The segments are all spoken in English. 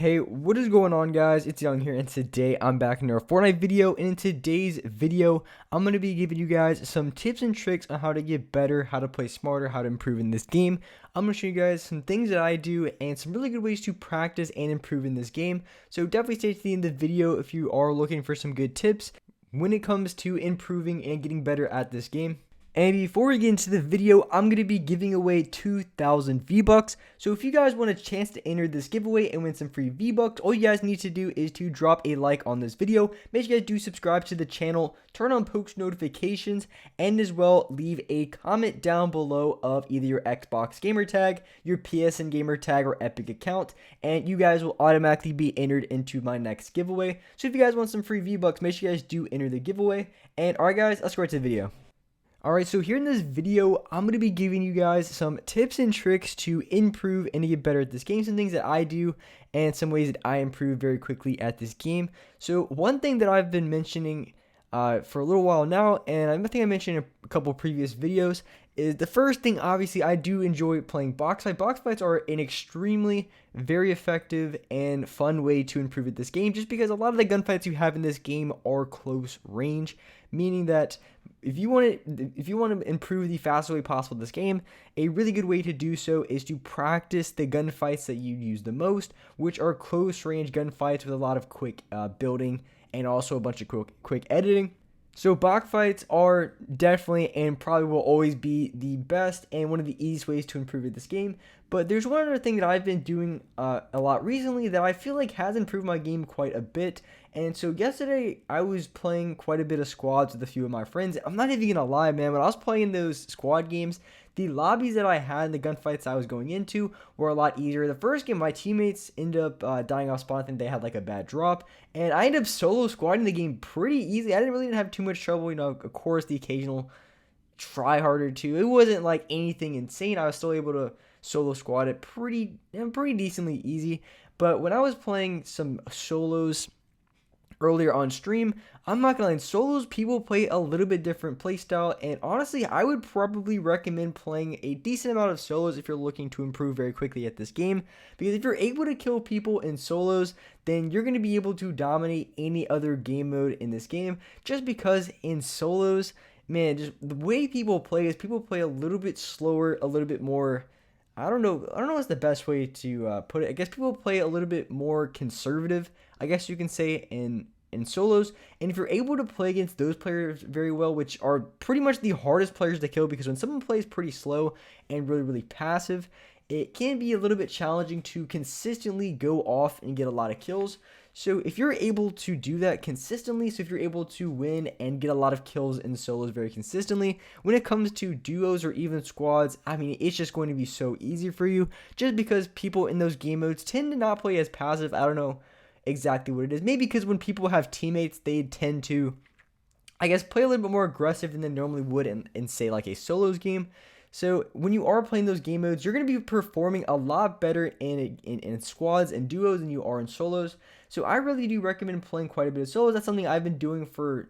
Hey, what is going on, guys? It's Young here, and today I'm back in our Fortnite video. And in today's video, I'm going to be giving you guys some tips and tricks on how to get better, how to play smarter, how to improve in this game. I'm going to show you guys some things that I do and some really good ways to practice and improve in this game. So definitely stay to the end of the video if you are looking for some good tips when it comes to improving and getting better at this game. And before we get into the video, I'm going to be giving away 2,000 V-Bucks. So if you guys want a chance to enter this giveaway and win some free V-Bucks, all you guys need to do is to drop a like on this video. Make sure you guys do subscribe to the channel, turn on post notifications, and as well leave a comment down below of either your Xbox gamer tag, your PSN gamer tag, or Epic account. And you guys will automatically be entered into my next giveaway. So if you guys want some free V-Bucks, make sure you guys do enter the giveaway. And alright guys, let's go right to the video. Alright, so here in this video, I'm going to be giving you guys some tips and tricks to improve and to get better at this game. Some things that I do and some ways that I improve very quickly at this game. So one thing that I've been mentioning for a little while now, and I think I mentioned in a couple previous videos, is the first thing, obviously, I do enjoy playing box fight. Box fights are an extremely very effective and fun way to improve at this game, just because a lot of the gunfights you have in this game are close range, meaning that if you want to improve the fastest way possible in this game, a really good way to do so is to practice the gunfights that you use the most, which are close range gunfights with a lot of quick building and also a bunch of quick editing. So box fights are definitely and probably will always be the best and one of the easiest ways to improve at this game. But there's one other thing that I've been doing a lot recently that I feel like has improved my game quite a bit. And so yesterday I was playing quite a bit of squads with a few of my friends. I'm not even gonna lie, man, when I was playing those squad games, the lobbies that I had and the gunfights I was going into were a lot easier. The first game, my teammates ended up dying off spawn. I think they had like a bad drop, and I ended up solo squatting the game pretty easy. I didn't really have too much trouble, of course the occasional try harder too. It wasn't like anything insane. I was still able to solo squad it pretty decently easy. But when I was playing some solos earlier on stream, I'm not gonna lie, in solos people play a little bit different playstyle, and honestly I would probably recommend playing a decent amount of solos if you're looking to improve very quickly at this game, because if you're able to kill people in solos, then you're going to be able to dominate any other game mode in this game, just because in solos, man, just the way people play is people play a little bit slower, a little bit more, I don't know what's the best way to put it. I guess people play a little bit more conservative, I guess you can say, in solos. And if you're able to play against those players very well, which are pretty much the hardest players to kill, because when someone plays pretty slow and really passive, it can be a little bit challenging to consistently go off and get a lot of kills. So if you're able to do that consistently, so if you're able to win and get a lot of kills in solos very consistently, when it comes to duos or even squads, I mean, it's just going to be so easy for you, just because people in those game modes tend to not play as passive. I don't know exactly what it is. Maybe because when people have teammates, they tend to, I guess, play a little bit more aggressive than they normally would in say like a solos game. So when you are playing those game modes, you're going to be performing a lot better in squads and duos than you are in solos. So I really do recommend playing quite a bit of solos. That's something I've been doing for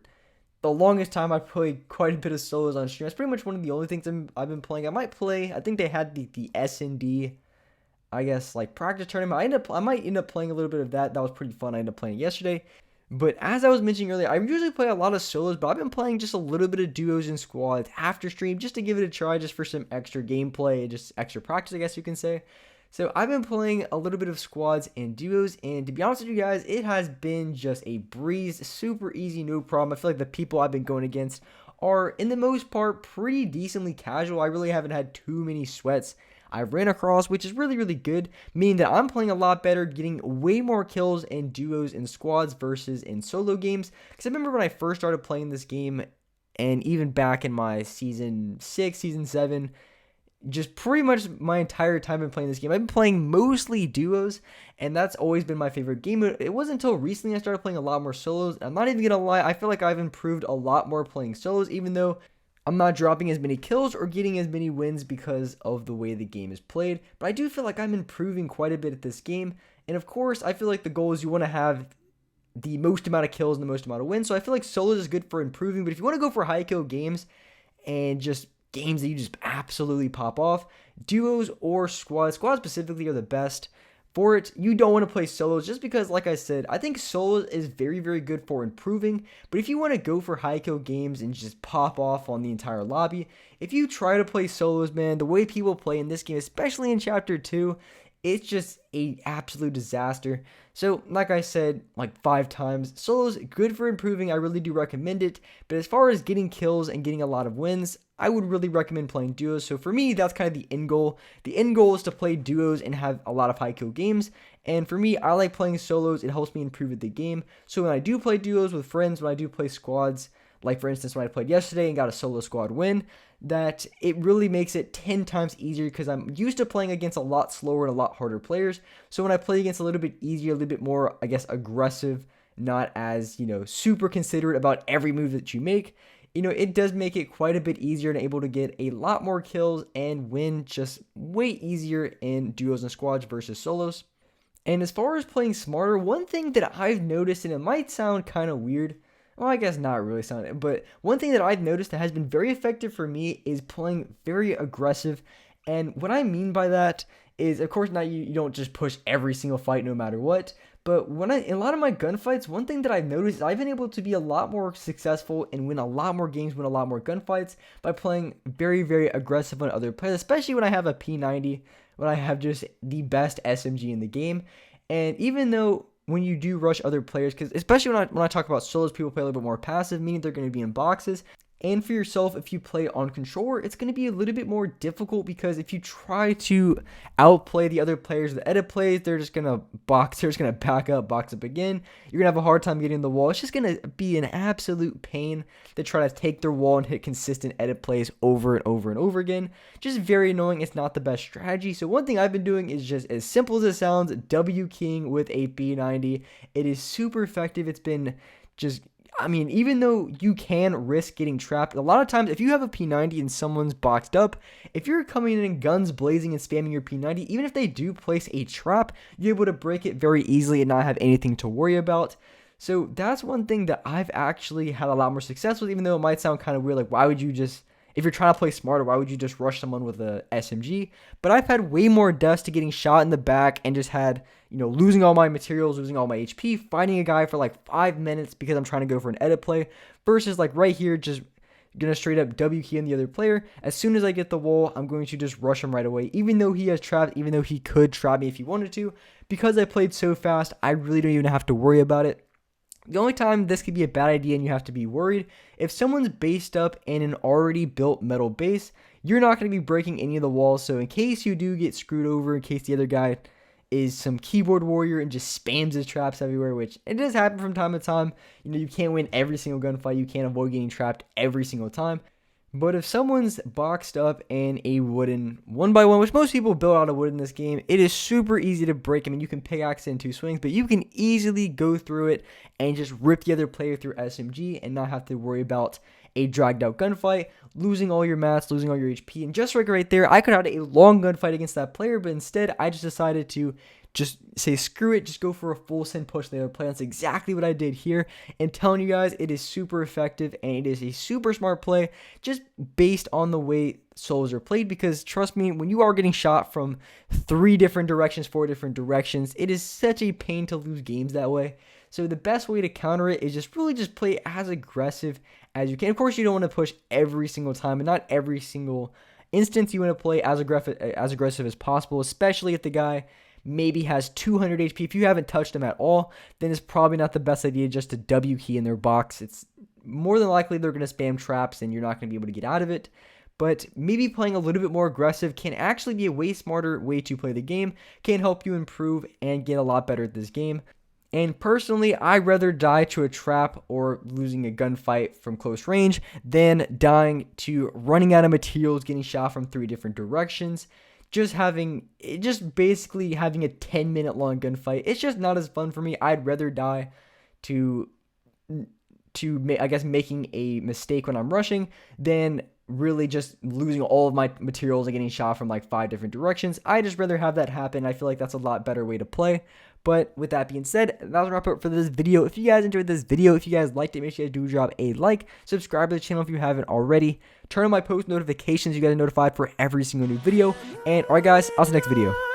the longest time. I've played quite a bit of solos on stream. That's pretty much one of the only things I've been playing. I might play, I think they had the S&D, I guess, like practice tournament. I might end up playing a little bit of that. That was pretty fun. I ended up playing it yesterday. But as I was mentioning earlier, I usually play a lot of solos, but I've been playing just a little bit of duos and squads after stream, just to give it a try, just for some extra gameplay, just extra practice, I guess you can say. So I've been playing a little bit of squads and duos, and to be honest with you guys, it has been just a breeze, super easy, no problem. I feel like the people I've been going against are, in the most part, pretty decently casual. I really haven't had too many sweats I ran across, which is really good, meaning that I'm playing a lot better, getting way more kills in duos and squads versus in solo games. Because I remember when I first started playing this game, and even back in my season 6, season 7, just pretty much my entire time I've been playing this game, I've been playing mostly duos, and that's always been my favorite game. It wasn't until recently I started playing a lot more solos. I'm not even gonna lie, I feel like I've improved a lot more playing solos, even though I'm not dropping as many kills or getting as many wins because of the way the game is played. But I do feel like I'm improving quite a bit at this game. And of course, I feel like the goal is you want to have the most amount of kills and the most amount of wins. So I feel like solos is good for improving. But if you want to go for high kill games and just games that you just absolutely pop off, duos or squads specifically are the best. For it, you don't want to play solos just because, like I said, I think solos is very, very good for improving. But if you want to go for high kill games and just pop off on the entire lobby, if you try to play solos, man, the way people play in this game, especially in Chapter 2, it's just a absolute disaster. So, like I said, like 5 times, solos good for improving. I really do recommend it. But as far as getting kills and getting a lot of wins, I would really recommend playing duos. So for me, that's kind of the end goal. The end goal is to play duos and have a lot of high kill games. And for me, I like playing solos. It helps me improve the game. So when I do play duos with friends, when I do play squads, like for instance, when I played yesterday and got a solo squad win, that it really makes it 10 times easier because I'm used to playing against a lot slower and a lot harder players. So when I play against a little bit easier, a little bit more, I guess, aggressive, not as, super considerate about every move that you make, it does make it quite a bit easier and able to get a lot more kills and win just way easier in duos and squads versus solos. And as far as playing smarter, one thing that I've noticed, and it might sound kind of weird, well, I guess not really sound, but one thing that I've noticed that has been very effective for me is playing very aggressive. And what I mean by that is, of course, not you don't just push every single fight no matter what. But in a lot of my gunfights, one thing that I've noticed is I've been able to be a lot more successful and win a lot more games, win a lot more gunfights by playing very, very aggressive on other players, especially when I have a P90, when I have just the best SMG in the game. And even though when you do rush other players, because especially when I talk about solos, people play a little bit more passive, meaning they're going to be in boxes. And for yourself, if you play on controller, it's going to be a little bit more difficult because if you try to outplay the other players, the edit plays, they're just going to box, they're just going to back up, box up again. You're going to have a hard time getting in the wall. It's just going to be an absolute pain to try to take their wall and hit consistent edit plays over and over and over again. Just very annoying. It's not the best strategy. So one thing I've been doing is just as simple as it sounds, W keying with a P90. It is super effective. It's been just... even though you can risk getting trapped, a lot of times if you have a P90 and someone's boxed up, if you're coming in guns blazing and spamming your P90, even if they do place a trap, you're able to break it very easily and not have anything to worry about. So that's one thing that I've actually had a lot more success with, even though it might sound kind of weird, like why would you just... If you're trying to play smarter, why would you just rush someone with a SMG? But I've had way more deaths to getting shot in the back and just had, losing all my materials, losing all my HP, fighting a guy for like 5 minutes because I'm trying to go for an edit play versus like right here, just gonna straight up W key on the other player. As soon as I get the wall, I'm going to just rush him right away, even though he has trapped, even though he could trap me if he wanted to. Because I played so fast, I really don't even have to worry about it. The only time this could be a bad idea and you have to be worried, if someone's based up in an already built metal base, you're not going to be breaking any of the walls. So in case you do get screwed over, in case the other guy is some keyboard warrior and just spams his traps everywhere, which it does happen from time to time. You can't win every single gunfight. You can't avoid getting trapped every single time. But if someone's boxed up in a wooden 1x1, which most people build out of wood in this game, it is super easy to break. You can pickaxe it in 2 swings, but you can easily go through it and just rip the other player through SMG and not have to worry about a dragged out gunfight, losing all your mats, losing all your HP. And just right there, I could have had a long gunfight against that player, but instead I just decided to just say screw it, just go for a full send push the other player. That's exactly what I did here, and telling you guys it is super effective and it is a super smart play just based on the way solos are played, because trust me, when you are getting shot from 3 different directions, 4 different directions, it is such a pain to lose games that way. So the best way to counter it is just really just play as aggressive as you can. Of course, you don't want to push every single time, and not every single instance you want to play as aggressive as possible, especially if the guy maybe has 200 HP. If you haven't touched them at all, then it's probably not the best idea just to W key in their box. It's more than likely they're going to spam traps and you're not going to be able to get out of it. But maybe playing a little bit more aggressive can actually be a way smarter way to play the game, can help you improve and get a lot better at this game. And personally, I'd rather die to a trap or losing a gunfight from close range than dying to running out of materials, getting shot from 3 different directions. Just basically having a 10-minute long gunfight, it's just not as fun for me. I'd rather die to I guess making a mistake when I'm rushing than really just losing all of my materials and getting shot from like 5 different directions. I just rather have that happen. I feel like that's a lot better way to play. But with that being said, that's a wrap up for this video. If you guys enjoyed this video, if you guys liked it, make sure you guys do drop a like, subscribe to the channel if you haven't already, turn on my post notifications so you guys are notified for every single new video. And alright guys, I'll see you next video.